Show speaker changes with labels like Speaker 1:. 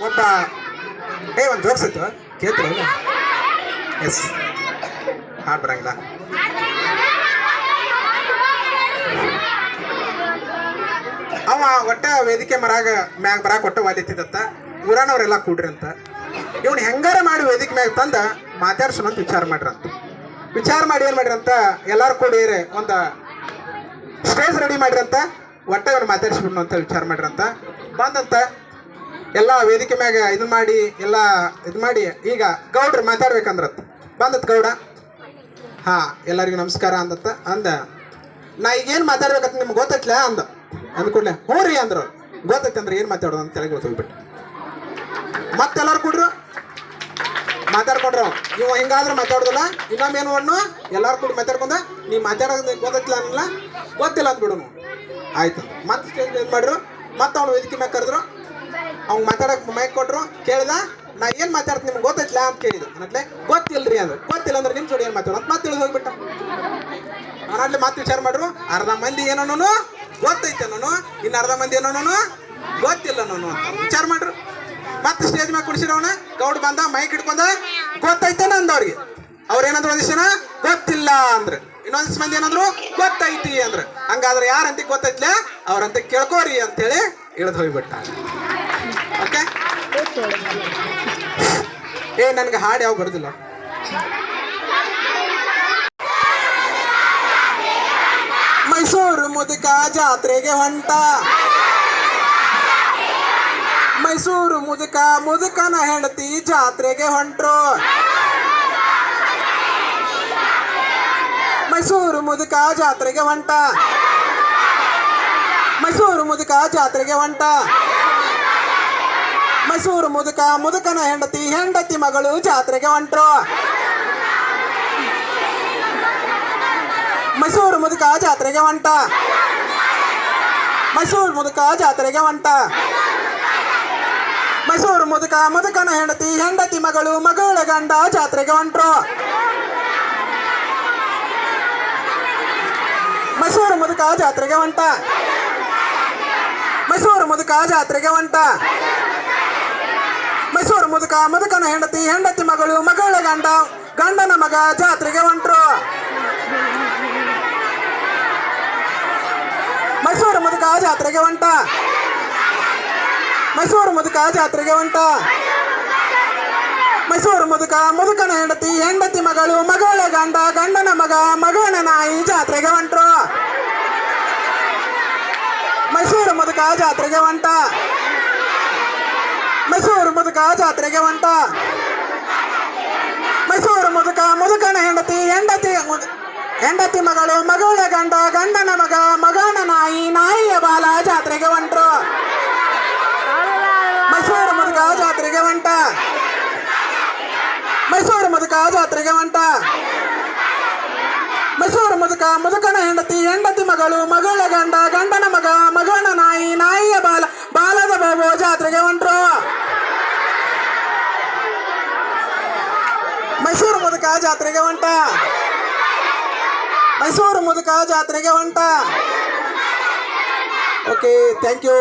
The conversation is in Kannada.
Speaker 1: ಒಬ್ಬ ಒಂದು ಜೋಕ್ಸ್ ಇತ್ತು ಕೇಳ್ತೀರ? ಎಸ್, ಹಾಡು ಬರಂಗಿಲ್ಲ. ಅವ ಒಟ್ಟ ವೇದಿಕೆ ಮ್ಯಾಗ ಬರಾಕ ಒಟ್ಟ ವಾಲಿತ್ತಿದತ್ತ. ಊರಾನವ್ರೆಲ್ಲ ಕೂಡ್ರಿ ಅಂತ ಇವ್ನು ಹೆಂಗಾರ ಮಾಡಿ ವೇದಿಕೆ ಮ್ಯಾಗ ತಂದ ಮಾತಾಡ್ಸೋಣ ಅಂತ ವಿಚಾರ ಮಾಡ್ರಂತ. ವಿಚಾರ ಮಾಡಿ ಏನ್ ಮಾಡ್ರಿ ಅಂತ ಎಲ್ಲಾರು ಕೂಡಿರಿ ಒಂದು ಸ್ಟೇಜ್ ರೆಡಿ ಮಾಡ್ರಿ ಅಂತ ಒಟ್ಟ ಇವ್ನು ಮಾತಾಡ್ಸ್ಬಿಡ್ನು ಅಂತ ವಿಚಾರ ಮಾಡ್ರಂತ. ಬಂದಂತ ಎಲ್ಲ ವೇದಿಕೆ ಮ್ಯಾಗ ಇದು ಮಾಡಿ ಎಲ್ಲ ಇದು ಮಾಡಿ ಈಗ ಗೌಡ್ರು ಮಾತಾಡ್ಬೇಕಂದ್ರತ್ತ. ಬಂದತ್ ಗೌಡ, ಹಾ ಎಲ್ಲರಿಗೂ ನಮಸ್ಕಾರ ಅಂದತ್ತ. ಅಂದ ನಾ ಈಗೇನು ಮಾತಾಡ್ಬೇಕಂತ ನಿಮ್ಗೆ ಗೊತ್ತೈತ್ಲ ಅಂದ. ಅಂದ್ಕೊಡ್ಲೆ ಹ್ಞೂ ರೀ ಅಂದ್ರು. ಗೊತ್ತೈತೆ ಅಂದ್ರೆ ಏನು ಮಾತಾಡೋದು ಅಂತ ತೆಳಗೆ ಗೊತ್ತೋಗ್ಬಿಟ್ಟು ಮತ್ತೆಲ್ಲರೂ ಕೂಡ್ರು ಮಾತಾಡ್ಕೊಂಡ್ರು. ಇವ ಹಿಂಗಾದ್ರೆ ಮಾತಾಡೋದಿಲ್ಲ. ಇನ್ನೊಮ್ಮೇನು ಅಣ್ಣು ಎಲ್ಲಾರು ಕೂಡ ಮಾತಾಡ್ಕೊಂಡ ನೀ ಮಾತಾಡೋದು ಗೊತ್ತೈತಿಲ್ಲ ಅನ್ನಲ್ಲ, ಗೊತ್ತಿಲ್ಲ ಅಂದ್ಬಿಡೋನು. ಆಯ್ತು ಮತ್ತೆ ಸ್ಟೇಜ್ ಏನು ಮಾಡ್ರು, ಮತ್ತೆ ಅವ್ನು ವೇದಿಕೆ ಮ್ಯಾಗ ಕರೆದ್ರು. ಅವ್ನು ಮಾತಾಡೋಕೆ ಮೈಕ್ ಕೊಟ್ರು. ಕೇಳಿದ, ನಾ ಏನು ಮಾತಾಡ್ತೀನಿ ನಿಮ್ಗೆ ಗೊತ್ತೈತಿಲ್ಲ ಅಂತ ಕೇಳಿದ. ಅನ್ನಟ್ಲೆ ಗೊತ್ತಿಲ್ಲರಿ ಅಂದ್ರೆ ಗೊತ್ತಿಲ್ಲ ಅಂದ್ರೆ ನಿಮ್ಮ ಜೋಡಿ ಏನು ಮಾತಾಡೋ ಅಂತ ಮತ್ತೆ ತಿಳಿದು ಹೋಗ್ಬಿಟ್ಟ. ಅನ್ನಟ್ಲೆ ಮತ್ತೆ ವಿಚಾರ ಮಾಡ್ರು. ಅರ್ಧ ಮಂದಿ ಏನೋನು ಗೊತ್ತೈತೆ ನಾನು, ಇನ್ನು ಅರ್ಧ ಮಂದಿ ಏನೋನು ಗೊತ್ತಿಲ್ಲ ನಾನು ಅಂತ ವಿಚಾರ ಮಾಡ್ರು. ಮತ್ತೆ ಸ್ಟೇಜ್ ಮ್ಯಾಗ ಕುಡಿಸಿರವನ ಗೌಡ್ ಬಂದ ಮೈಕ್ ಹಿಡ್ಕೊಂಡ ಗೊತ್ತೈತೇನ ಅಂದವ್ರಿಗೆ. ಅವ್ರು ಏನಂದ್ರು ಒಂದಿಷ್ಟು ಜನ ಗೊತ್ತಿಲ್ಲ ಅಂದ್ರೆ, ಇನ್ನೊಂದಿಷ್ಟು ಮಂದಿ ಏನಂದ್ರು ಗೊತ್ತೈತಿ ಅಂದ್ರೆ. ಹಂಗಾದ್ರೆ ಯಾರಂತ ಗೊತ್ತೈತ್ಲ ಅವ್ರಂತ ಕೇಳ್ಕೋರಿ ಅಂತೇಳಿ ಇಳಿದು ಹೋಗ್ಬಿಟ್ಟ. ಓಕೆ, ನನ್ಗೆ ಹಾಡು ಯಾವ ಬರುದಿಲ್ಲ. ಮೈಸೂರು ಮುದುಕ ಜಾತ್ರೆಗೆ ಹೊಂಟ, ಮೈಸೂರು ಮುದುಕನ ಹೆಂಡತಿ ಜಾತ್ರೆಗೆ ಹೊಂಟ್ರು. ಮೈಸೂರು ಮುದುಕ ಜಾತ್ರೆಗೆ ಹೊಂಟ, ಮೈಸೂರು ಮುದುಕ ಜಾತ್ರೆಗೆ ಹೊಂಟ. ಮೈಸೂರು ಮುದುಕನ ಹೆಂಡತಿ ಮಗಳು ಜಾತ್ರೆಗೆ ಹೊಂಟ್ರು. ಮೈಸೂರು ಮುದುಕ ಜಾತ್ರೆಗೆ ಹೊಂಟ, ಮೈಸೂರು ಮುದುಕ ಜಾತ್ರೆಗೆ ಹೊಂಟ. ಮೈಸೂರು ಮುದುಕನ ಹೆಂಡತಿ ಮಗಳ ಗಂಡ ಜಾತ್ರೆಗೆ ಹೊಂಟ್ರು. ಮೈಸೂರು ಮುದುಕ ಜಾತ್ರೆಗೆ ಹೊಂಟ, ಮೈಸೂರು ಮುದುಕ ಜಾತ್ರೆಗೆ ಹೊಂಟ. ಮೈಸೂರು ಮುದುಕನ ಹೆಂಡತಿ ಮಗಳ ಗಂಡನ ಮಗ ಜಾತ್ರೆಗೆ ಹೊಂಟ್ರು. ಮೈಸೂರು ಮುದುಕ ಜಾತ್ರೆಗೆ ಹೊಂಟ, ಮೈಸೂರು ಮುದುಕ ಜಾತ್ರೆಗೆ ಹೊಂಟ. ಮೈಸೂರು ಮುದುಕನ ಹೆಂಡತಿ ಮಗಳ ಗಂಡನ ಮಗನ ನಾಯಿ ಜಾತ್ರೆಗೆ ಹೊಂಟ್ರು. ಮೈಸೂರು ಮುದುಕ ಜಾತ್ರೆಗೆ ಹೊಂಟ, ಮೈಸೂರು ಮುದುಕ ಜಾತ್ರೆಗೆ ಹೊಂಟ. ಮೈಸೂರು ಮುದುಕನ ಹೆಂಡತಿ ಮಗಳ ಗಂಡನ ಮಗನ ನಾಯಿಯ ಬಾಲ ಜಾತ್ರೆಗೆ ಹೊಂಟ್ರು. ಮೈಸೂರು ಮುದುಕ ಜಾತ್ರೆಗೆ ಹೊಂಟ, ಮೈಸೂರು ಮುದುಕ ಜಾತ್ರೆಗೆ ಹೊಂಟ. ಮೈಸೂರು ಮುದುಕನ ಹೆಂಡತಿ ಮಗಳ ಗಂಡನ ಮಗನ ನಾಯಿಯ ಬಾಲದ ಬಾಬು ಜಾತ್ರೆಗೆ ಹೊಂಟ್ರು. ಮೈಸೂರು ಮುದುಕ ಜಾತ್ರೆಗೆ ಹೊಂಟ, ಮೈಸೂರು ಮುದುಕ ಜಾತ್ರೆಗೆ ಹೊಂಟ. Okay, thank you.